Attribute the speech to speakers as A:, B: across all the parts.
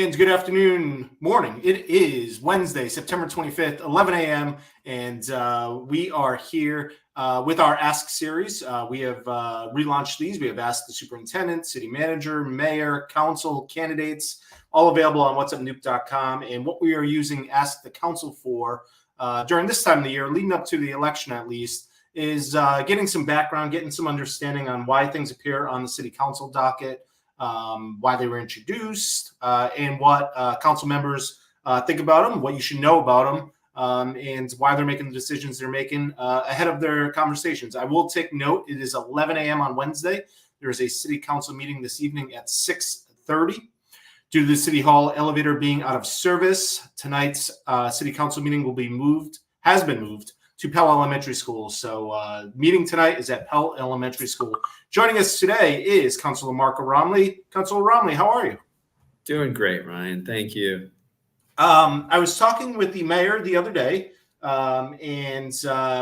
A: And good afternoon, morning. It is Wednesday, September 25th, 11 a.m. And we are here with our Ask series. We have relaunched these. We have asked the superintendent, city manager, mayor, council, candidates, all available on whatsupnoop.com. And what we are using Ask the Council for during this time of the year, leading up to the election at least, is getting some background, getting some understanding on why things appear on the city council docket, why they were introduced, and what council members think about them, what you should know about them, and why they're making the decisions they're making ahead of their conversations. I will take note, it is 11 a.m. on Wednesday. There is a city council meeting this evening at 6:30. Due to the city hall elevator being out of service, tonight's city council meeting has been moved to Pell Elementary School. So meeting tonight is at Pell Elementary School. Joining us today is Councilor Mark Aramli. Councilor Aramli, how are you?
B: Doing great, Ryan. Thank you.
A: I was talking with the mayor the other day, and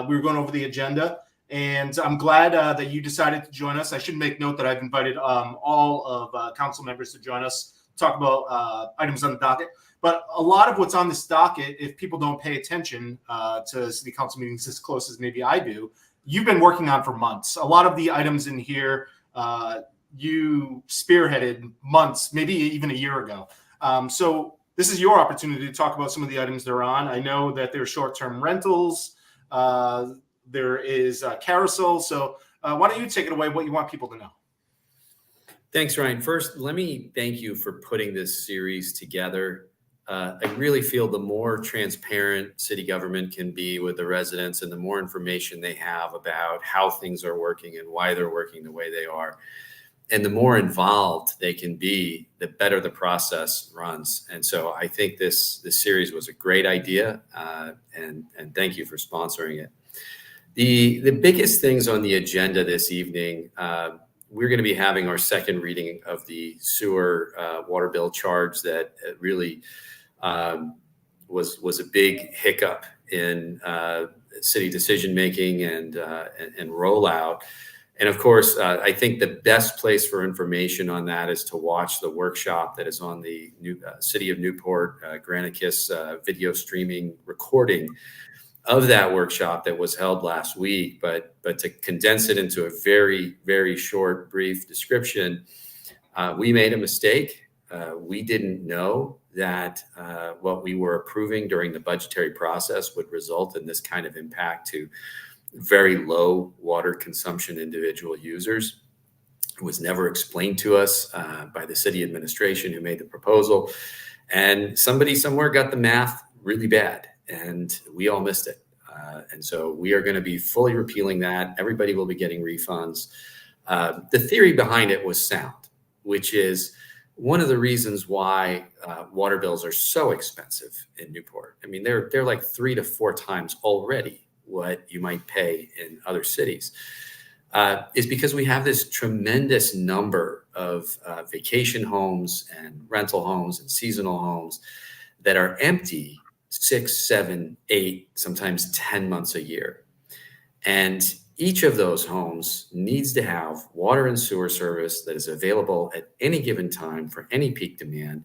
A: we were going over the agenda. And I'm glad that you decided to join us. I should make note that I've invited all of council members to join us, talk about items on the docket. But a lot of what's on this docket, if people don't pay attention to city council meetings as close as maybe I do, you've been working on for months. A lot of the items in here you spearheaded months, maybe even a year ago. So this is your opportunity to talk about some of the items they're on. I know that there's short-term rentals. There is carousel. So why don't you take it away, what you want people to know?
B: Thanks, Ryan. First, let me thank you for putting this series together. I really feel the more transparent city government can be with the residents and the more information they have about how things are working and why they're working the way they are, and the more involved they can be, the better the process runs. And so I think this series was a great idea, and thank you for sponsoring it. The biggest things on the agenda this evening, we're going to be having our second reading of the sewer water bill charge that really was a big hiccup in city decision making and rollout. And of course, I think the best place for information on that is to watch the workshop that is on the City of Newport Granicus video streaming recording of that workshop that was held last week. But to condense it into a very, very short, brief description, we made a mistake. We didn't know that what we were approving during the budgetary process would result in this kind of impact to very low water consumption individual users. It was never explained to us by the city administration who made the proposal. And somebody somewhere got the math really bad, and we all missed it. And so we are going to be fully repealing that. Everybody will be getting refunds. The theory behind it was sound, which is one of the reasons why water bills are so expensive in Newport. I mean, they're like 3 to 4 times already what you might pay in other cities, is because we have this tremendous number of vacation homes and rental homes and seasonal homes that are empty 6, 7, 8, sometimes 10 months a year. And each of those homes needs to have water and sewer service that is available at any given time for any peak demand.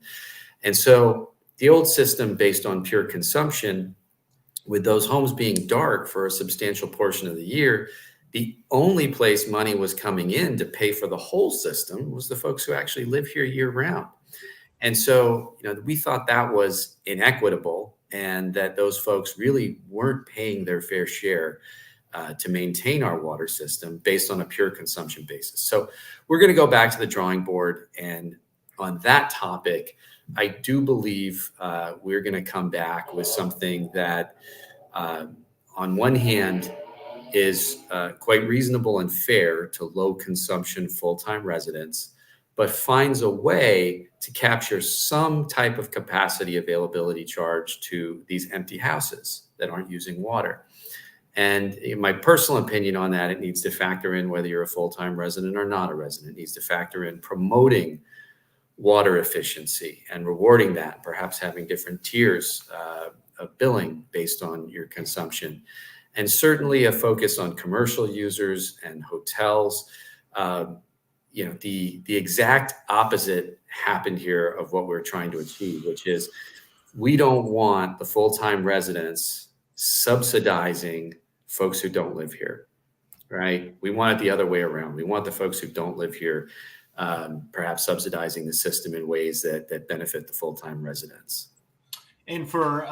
B: And so the old system based on pure consumption, with those homes being dark for a substantial portion of the year, the only place money was coming in to pay for the whole system was the folks who actually live here year round. And so, we thought that was inequitable and that those folks really weren't paying their fair share to maintain our water system based on a pure consumption basis. So we're going to go back to the drawing board. And on that topic, I do believe we're going to come back with something that, on one hand, is quite reasonable and fair to low consumption full-time residents, but finds a way to capture some type of capacity availability charge to these empty houses that aren't using water. And in my personal opinion on that, it needs to factor in whether you're a full-time resident or not a resident. It needs to factor in promoting water efficiency and rewarding that, perhaps having different tiers of billing based on your consumption. And certainly a focus on commercial users and hotels. The exact opposite happened here of what we're trying to achieve, which is we don't want the full-time residents subsidizing folks who don't live here, right? We want it the other way around. We want the folks who don't live here perhaps subsidizing the system in ways that benefit the full-time residents.
A: And for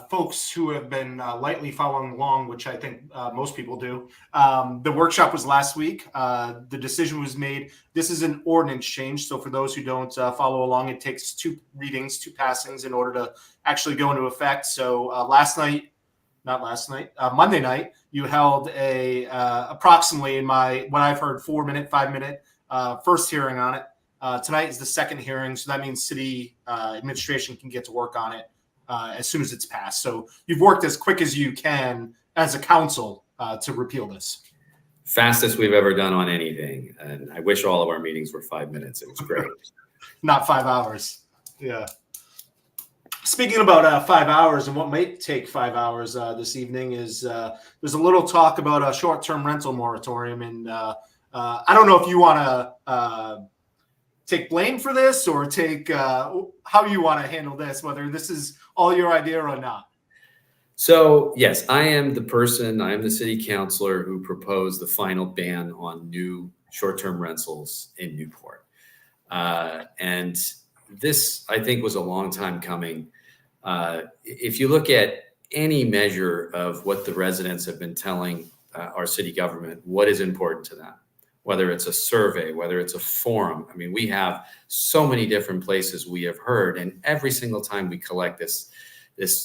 A: folks who have been lightly following along, which I think most people do, the workshop was last week. The decision was made. This is an ordinance change. So for those who don't follow along, it takes 2 readings, 2 passings in order to actually go into effect. So Monday night, you held a approximately, in what I've heard, 4-minute, 5-minute first hearing on it. Tonight is the second hearing. So that means city administration can get to work on it as soon as it's passed. So you've worked as quick as you can as a council to repeal this.
B: Fastest we've ever done on anything. And I wish all of our meetings were 5 minutes. It was great.
A: Not 5 hours. Yeah. Speaking about 5 hours and what might take 5 hours this evening is there's a little talk about a short-term rental moratorium. And I don't know if you want to take blame for this or take how you want to handle this, whether this is all your idea or not.
B: So yes, I am the city councilor who proposed the final ban on new short-term rentals in Newport. And this, I think, was a long time coming. If you look at any measure of what the residents have been telling our city government, what is important to them, whether it's a survey, whether it's a forum. I mean, we have so many different places we have heard, and every single time we collect this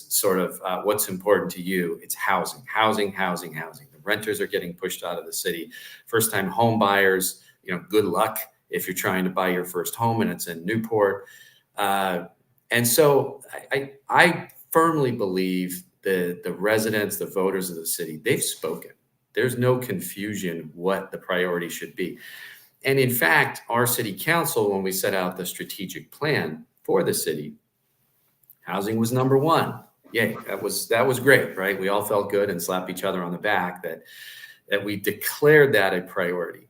B: sort of what's important to you, it's housing. The renters are getting pushed out of the city. First-time home buyers, good luck if you're trying to buy your first home and it's in Newport. And so I firmly believe the residents, the voters of the city, they've spoken. There's no confusion what the priority should be. And in fact, our city council, when we set out the strategic plan for the city, housing was number 1. Yay, that was great, right? We all felt good and slapped each other on the back that we declared that a priority.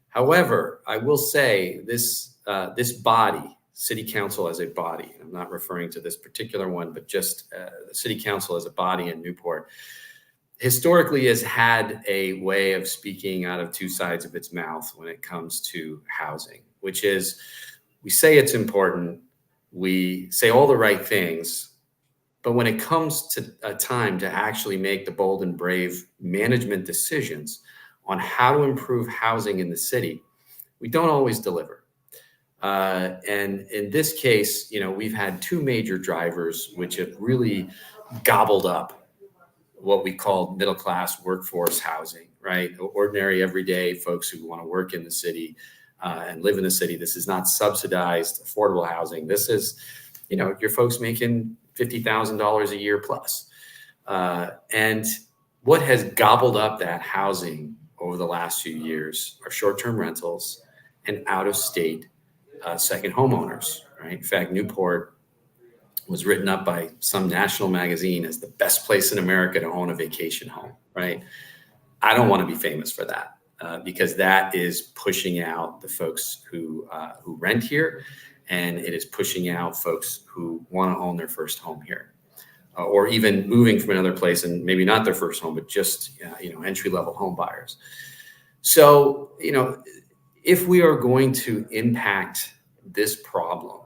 B: However, I will say this body, city council as a body, I'm not referring to this particular one, but just the city council as a body in Newport, historically has had a way of speaking out of 2 sides of its mouth when it comes to housing, which is we say it's important, we say all the right things, but when it comes to a time to actually make the bold and brave management decisions on how to improve housing in the city, we don't always deliver. And in this case, we've had 2 major drivers which have really gobbled up what we call middle-class workforce housing, right? Ordinary, everyday folks who want to work in the city and live in the city. This is not subsidized, affordable housing. This is, your folks making $50,000 a year plus. And what has gobbled up that housing over the last few years are short-term rentals and out-of-state second homeowners, right? In fact, Newport was written up by some national magazine as the best place in America to own a vacation home, right? I don't want to be famous for that because that is pushing out the folks who rent here, and it is pushing out folks who want to own their first home here, or even moving from another place and maybe not their first home, but just entry-level home buyers. So if we are going to impact this problem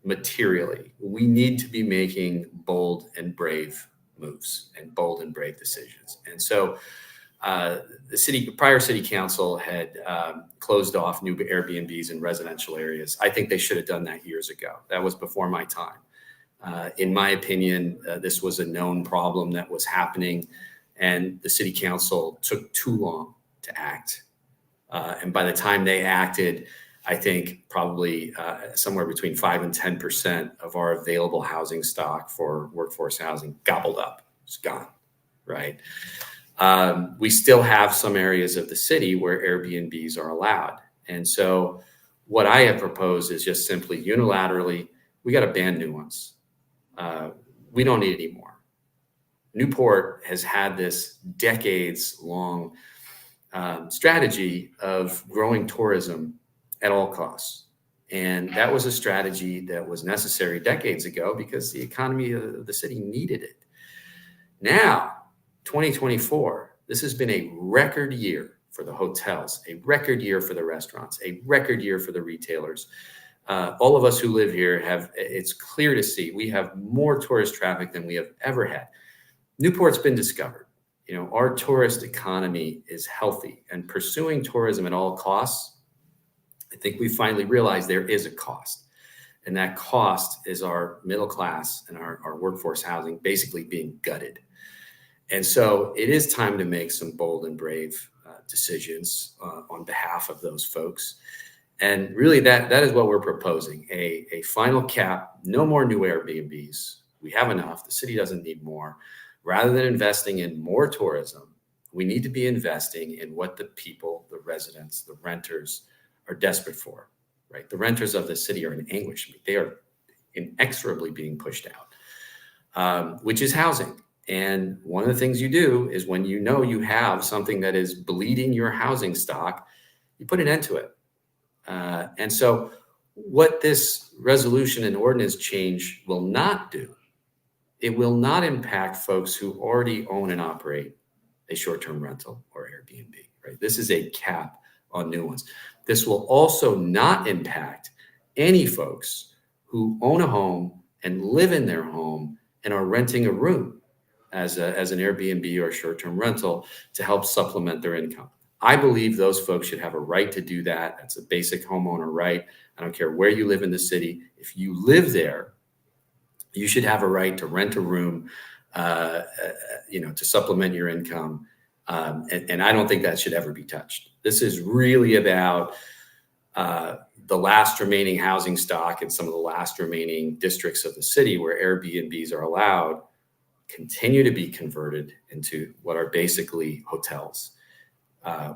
B: materially, we need to be making bold and brave moves and bold and brave decisions. And so the prior city council had closed off new Airbnbs in residential areas. I think they should have done that years ago. That was before my time. In my opinion, this was a known problem that was happening, and the city council took too long to act. And by the time they acted, I think probably somewhere between 5 and 10% of our available housing stock for workforce housing gobbled up. It's gone, right? We still have some areas of the city where Airbnbs are allowed. And so what I have proposed is just simply unilaterally, we got to ban new ones. We don't need any more. Newport has had this decades-long strategy of growing tourism at all costs. And that was a strategy that was necessary decades ago because the economy of the city needed it. Now, 2024, this has been a record year for the hotels, a record year for the restaurants, a record year for the retailers. All of us who live here it's clear to see we have more tourist traffic than we have ever had. Newport's been discovered. Our tourist economy is healthy, and pursuing tourism at all costs, I think we finally realized there is a cost. And that cost is our middle class and our workforce housing basically being gutted. And so it is time to make some bold and brave decisions on behalf of those folks. And really that is what we're proposing, a final cap, no more new Airbnbs. We have enough. The city doesn't need more. Rather than investing in more tourism, we need to be investing in what the people, the residents, the renters are desperate for, right? The renters of the city are in anguish. They are inexorably being pushed out, which is housing. And one of the things you do is when you know you have something that is bleeding your housing stock, you put an end to it. And so what this resolution and ordinance change will not do, it will not impact folks who already own and operate a short-term rental or Airbnb, right? This is a cap on new ones. This will also not impact any folks who own a home and live in their home and are renting a room as an Airbnb or a short-term rental to help supplement their income. I believe those folks should have a right to do that. That's a basic homeowner right. I don't care where you live in the city. If you live there, you should have a right to rent a room, to supplement your income. And I don't think that should ever be touched. This is really about the last remaining housing stock in some of the last remaining districts of the city where Airbnbs are allowed, continue to be converted into what are basically hotels.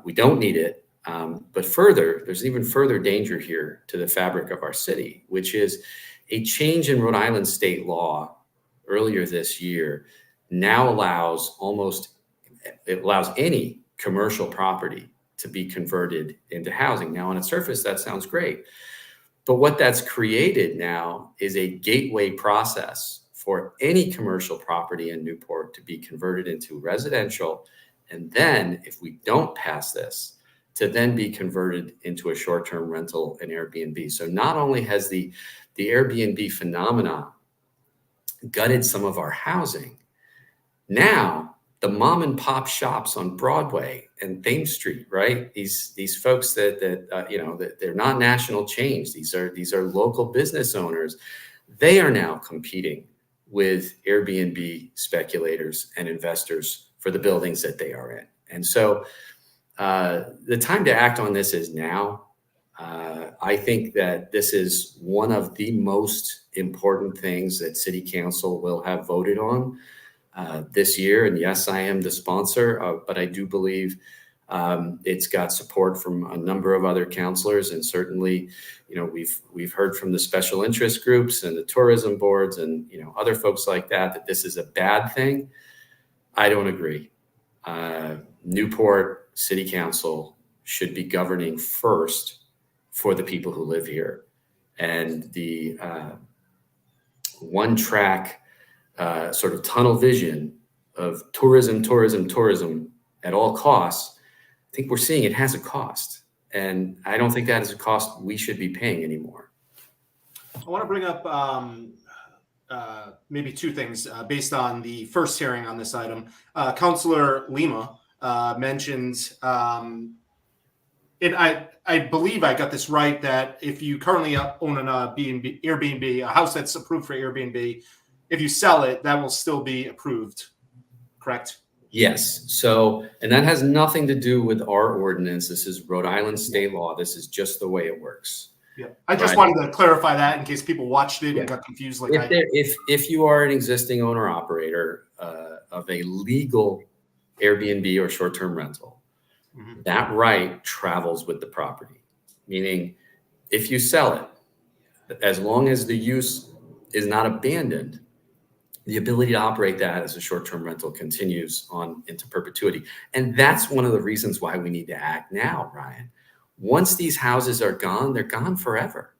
B: We don't need it. But further, there's even further danger here to the fabric of our city, which is a change in Rhode Island state law earlier this year now allows any commercial property to be converted into housing. Now, on its surface, that sounds great. But what that's created now is a gateway process for any commercial property in Newport to be converted into residential. And then if we don't pass this, to then be converted into a short-term rental and Airbnb. So not only has the Airbnb phenomenon gutted some of our housing, now the mom and pop shops on Broadway and Thames Street, right? These folks that they're not national chains. These are local business owners. They are now competing with Airbnb speculators and investors for the buildings that they are in. And so the time to act on this is now. I think that this is one of the most important things that City Council will have voted on this year. And yes, I am the sponsor, but I do believe it's got support from a number of other councilors. And certainly, we've heard from the special interest groups and the tourism boards and, other folks like that this is a bad thing. I don't agree. Newport City Council should be governing first for the people who live here. And the one track sort of tunnel vision of tourism at all costs, I think we're seeing it has a cost. And I don't think that is a cost we should be paying anymore.
A: I want to bring up maybe two things based on the first hearing on this item. Councilor Lima mentioned, and I believe I got this right, that if you currently own an Airbnb, a house that's approved for Airbnb, if you sell it, that will still be approved, correct?
B: Yes. So, and that has nothing to do with our ordinance. This is Rhode Island state law. This is just the way it works.
A: Yeah, I just wanted to clarify that in case people watched it and got confused. Like
B: if you are an existing owner operator of a legal Airbnb or short-term rental, that right travels with the property. Meaning, if you sell it, as long as the use is not abandoned, the ability to operate that as a short-term rental continues on into perpetuity. And that's one of the reasons why we need to act now, Ryan. Once these houses are gone, they're gone forever.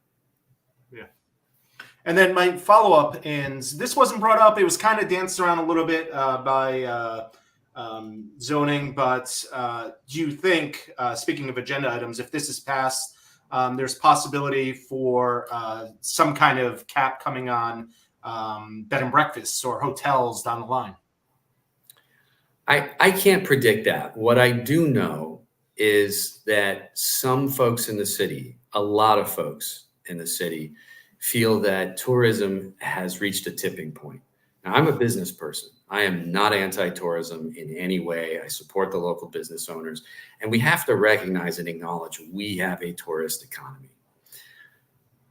A: And then my follow-up, and this wasn't brought up, it was kind of danced around a little bit by zoning, but do you think, speaking of agenda items, if this is passed, there's possibility for some kind of cap coming on bed and breakfasts or hotels down the line?
B: I can't predict that. What I do know is that some folks in the city, a lot of folks in the city, feel that tourism has reached a tipping point. Now, I'm a business person. I am not anti-tourism in any way. I support the local business owners, and we have to recognize and acknowledge we have a tourist economy.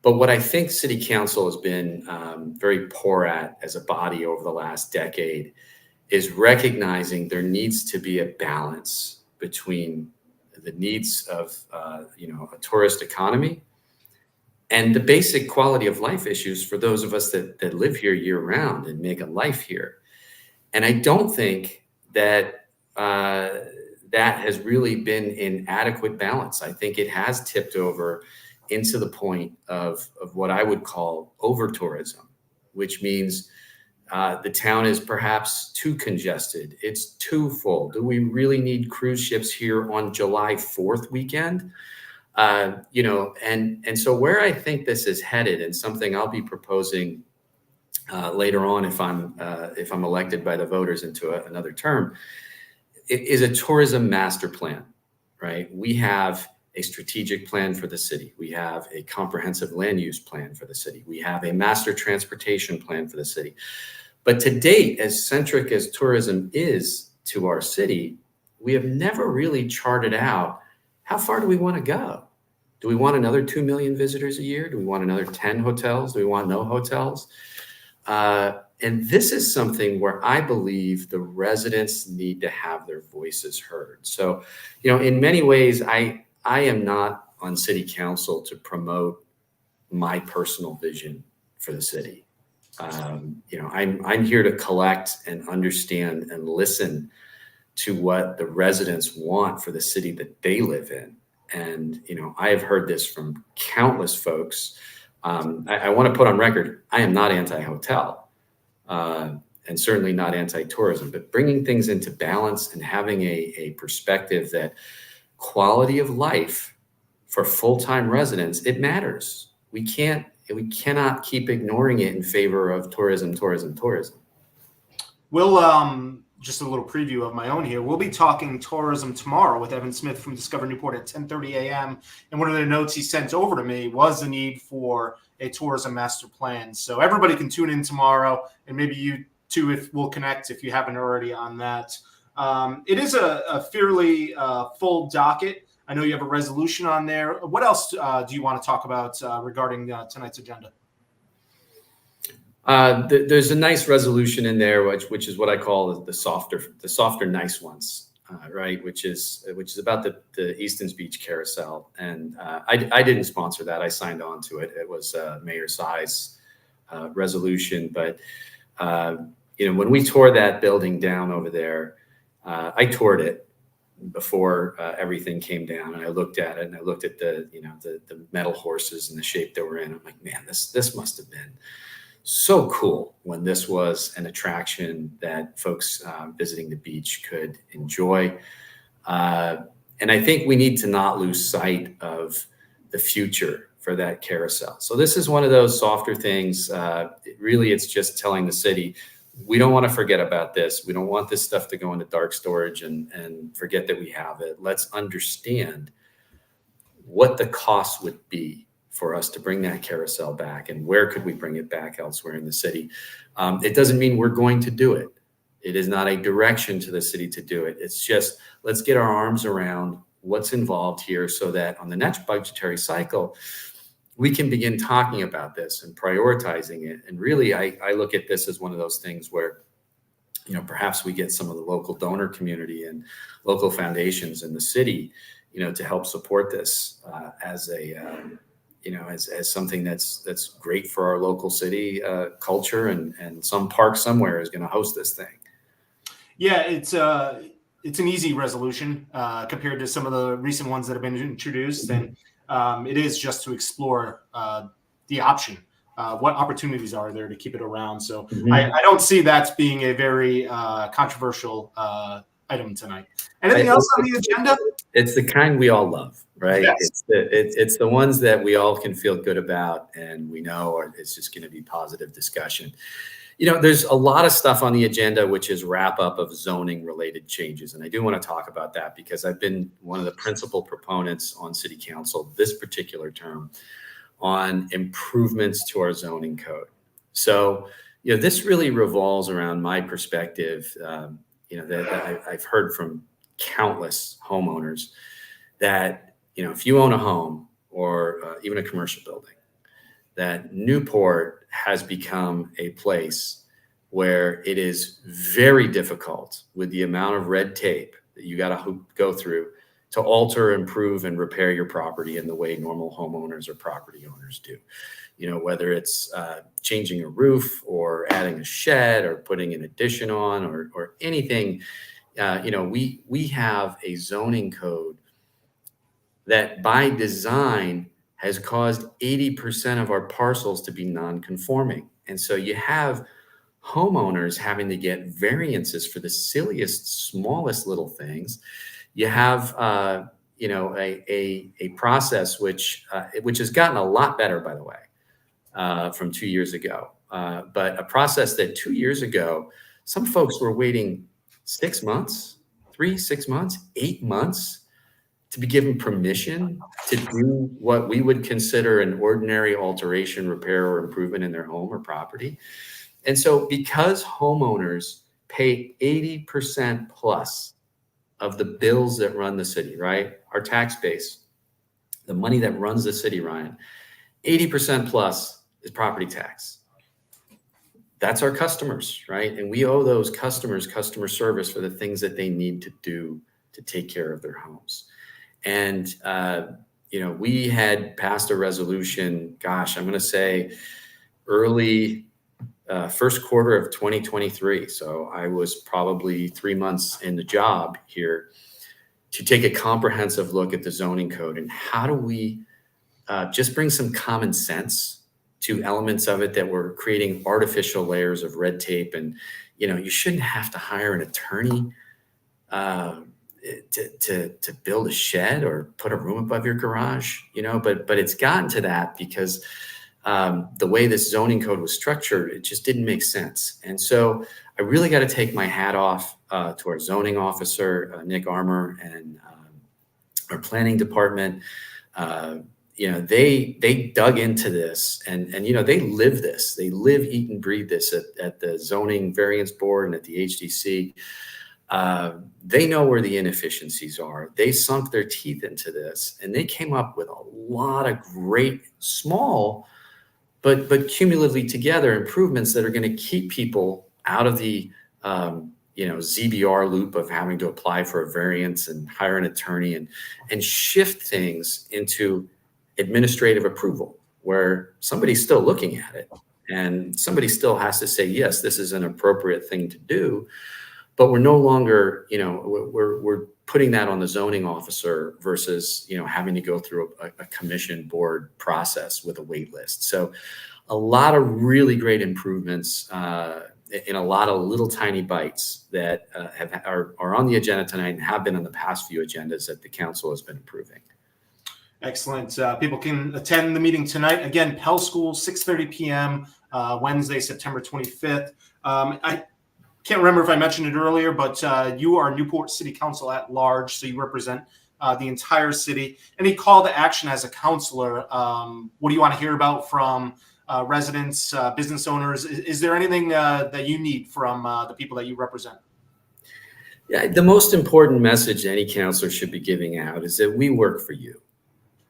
B: But what I think City Council has been very poor at as a body over the last decade is recognizing there needs to be a balance between the needs of a tourist economy and the basic quality of life issues for those of us that live here year round and make a life here. And I don't think that that has really been in adequate balance. I think it has tipped over into the point of what I would call over-tourism, which means the town is perhaps too congested. It's too full. Do we really need cruise ships here on July 4th weekend? And so where I think this is headed, and something I'll be proposing later on if I'm elected by the voters into another term, is a tourism master plan, right? We have a strategic plan for the city. We have a comprehensive land use plan for the city. We have a master transportation plan for the city. But to date, as centric as tourism is to our city, we have never really charted out how far do we want to go? Do we want another 2 million visitors a year? Do we want another 10 hotels? Do we want no hotels? And this is something where I believe the residents need to have their voices heard. So, in many ways, I am not on city council to promote my personal vision for the city. I'm here to collect and understand and listen to what the residents want for the city that they live in. And, I have heard this from countless folks. I want to put on record, I am not anti-hotel and certainly not anti-tourism, but bringing things into balance and having a perspective that quality of life for full-time residents, it matters. We cannot keep ignoring it in favor of tourism.
A: We'll just a little preview of my own here. We'll be talking tourism tomorrow with Evan Smith from Discover Newport at 10:30 a.m. And one of the notes he sent over to me was the need for a tourism master plan. So everybody can tune in tomorrow, and maybe you too, if we'll connect if you haven't already on that. It is a fairly full docket. I know you have a resolution on there. What else do you want to talk about regarding tonight's agenda?
B: There's a nice resolution in there, which is what I call the softer nice ones, right? Which is about the Easton's Beach Carousel, and I didn't sponsor that. I signed on to it. It was Mayor Tsai's resolution, but when we tore that building down over there, I toured it before everything came down, and I looked at it, and I looked at the metal horses and the shape they were in. I'm like, man, this must have been so cool when this was an attraction that folks visiting the beach could enjoy. And I think we need to not lose sight of the future for that carousel. So this is one of those softer things. It's just telling the city, we don't want to forget about this. We don't want this stuff to go into dark storage and forget that we have it. Let's understand what the cost would be for us to bring that carousel back, and where could we bring it back elsewhere in the city. It doesn't mean we're going to do it. It is not a direction to the city to do it. It's just, let's get our arms around what's involved here so that on the next budgetary cycle, we can begin talking about this and prioritizing it. And really, I look at this as one of those things where, perhaps we get some of the local donor community and local foundations in the city, to help support this as something that's great for our local city culture, and some park somewhere is going to host this thing. Yeah,
A: it's an easy resolution compared to some of the recent ones that have been introduced, and it is just to explore the option what opportunities are there to keep it around. So
B: Mhm.
A: I don't see that being a very controversial item tonight. Anything else on the agenda?
B: It's the kind we all love, right?
A: Yes.
B: It's the ones that we all can feel good about, and we know it's just going to be positive discussion. There's a lot of stuff on the agenda, which is wrap up of zoning related changes. And I do want to talk about that because I've been one of the principal proponents on city council this particular term on improvements to our zoning code. So, this really revolves around my perspective, that I've heard from countless homeowners that, if you own a home or even a commercial building, that Newport has become a place where it is very difficult with the amount of red tape that you got to go through to alter, improve, and repair your property in the way normal homeowners or property owners do. Whether it's changing a roof or adding a shed or putting an addition on or anything, we have a zoning code that by design has caused 80% of our parcels to be non-conforming. And so you have homeowners having to get variances for the silliest, smallest little things. You have, a process which has gotten a lot better, by the way, from 2 years ago. But a process that 2 years ago, some folks were waiting 6 months, 6 months, 8 months to be given permission to do what we would consider an ordinary alteration, repair, or improvement in their home or property. And so because homeowners pay 80% plus of the bills that run the city, right? Our tax base, the money that runs the city, Ryan, 80% plus is property tax. That's our customers, right? And we owe those customers customer service for the things that they need to do to take care of their homes. And, we had passed a resolution, gosh, I'm going to say early first quarter of 2023. So I was probably 3 months in the job here to take a comprehensive look at the zoning code and how do we just bring some common sense to elements of it that were creating artificial layers of red tape. And, you shouldn't have to hire an attorney to build a shed or put a room above your garage, but it's gotten to that because the way this zoning code was structured, it just didn't make sense. And so I really got to take my hat off to our zoning officer, Nick Armour, and our planning department. They dug into this and they live this. They live, eat, and breathe this at the zoning variance board and at the HDC. They know where the inefficiencies are. They sunk their teeth into this, and they came up with a lot of great, small, but cumulatively together improvements that are going to keep people out of the ZBR loop of having to apply for a variance and hire an attorney and shift things into administrative approval, where somebody's still looking at it and somebody still has to say, yes, this is an appropriate thing to do. But we're no longer, we're putting that on the zoning officer versus, having to go through a commission board process with a wait list. So a lot of really great improvements in a lot of little tiny bites that are on the agenda tonight and have been on the past few agendas that the council has been approving.
A: Excellent. People can attend the meeting tonight. Again, Pell School, 6:30 p.m., Wednesday, September 25th. I can't remember if I mentioned it earlier, but you are Newport City Council at Large, so you represent the entire city. Any call to action as a councilor? What do you want to hear about from residents, business owners? Is there anything that you need from the people that you represent?
B: Yeah, the most important message any councilor should be giving out is that we work for you.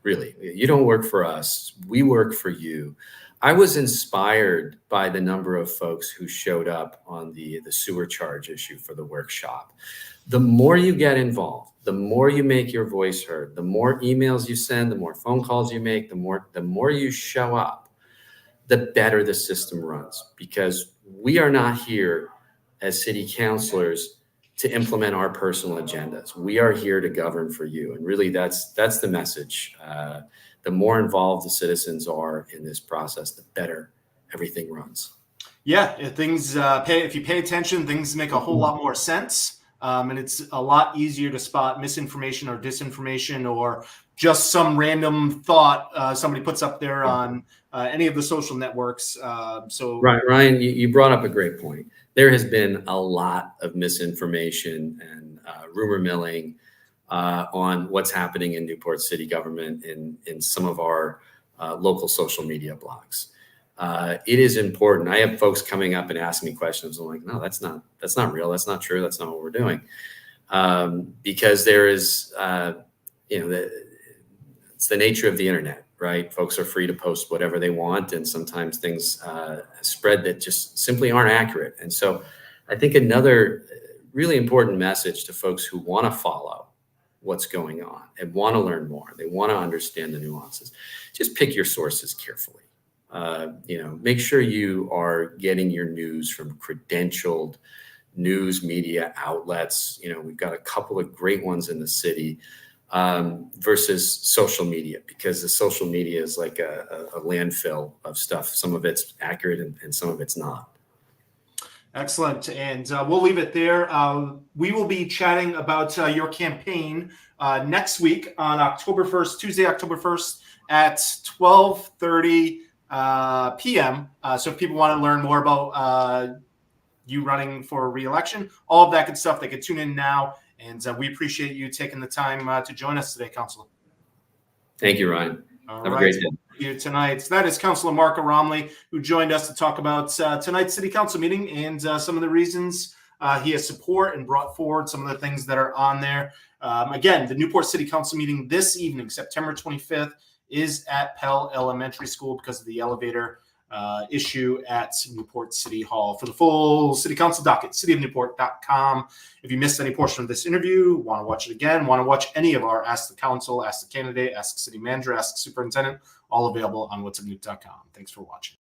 B: Really, you don't work for us. We work for you. I was inspired by the number of folks who showed up on the sewer charge issue for the workshop. The more you get involved, the more you make your voice heard, the more emails you send, the more phone calls you make, the more you show up, the better the system runs. Because we are not here as city councilors to implement our personal agendas. We are here to govern for you. And really that's the message the more involved the citizens are in this process, the better everything runs.
A: Yeah, if you pay attention, things make a whole lot more sense. And it's a lot easier to spot misinformation or disinformation or just some random thought somebody puts up there on any of the social networks.
B: Right, Ryan, you brought up a great point. There has been a lot of misinformation and rumor milling on what's happening in Newport City government in some of our local social media blogs. It is important. I have folks coming up and asking me questions. I'm like, no, that's not real. That's not true. That's not what we're doing. Because there is, it's the nature of the internet, right? Folks are free to post whatever they want. And sometimes things spread that just simply aren't accurate. And so I think another really important message to folks who want to follow what's going on and want to learn more, they want to understand the nuances, just pick your sources carefully. Make sure you are getting your news from credentialed news media outlets. We've got a couple of great ones in the city versus social media, because the social media is like a landfill of stuff. Some of it's accurate and some of it's not.
A: Excellent. And we'll leave it there. We will be chatting about your campaign next week on October 1st, Tuesday, October 1st at 12:30 p.m. So if people want to learn more about you running for re-election, all of that good stuff, they can tune in now. And we appreciate you taking the time to join us today, Councilor.
B: Thank you, Ryan.
A: Have
B: a great day.
A: You tonight. So that is Councilor Mark Aramli, who joined us to talk about tonight's City Council meeting and some of the reasons he has support and brought forward some of the things that are on there. Again, the Newport City Council meeting this evening, September 25th, is at Pell Elementary School because of the elevator issue at Newport City Hall. For the full City Council docket, cityofnewport.com. If you missed any portion of this interview, want to watch it again, want to watch any of our Ask the Council, Ask the Candidate, Ask the City Manager, Ask the Superintendent, all available on whatsupnewt.com. Thanks for watching.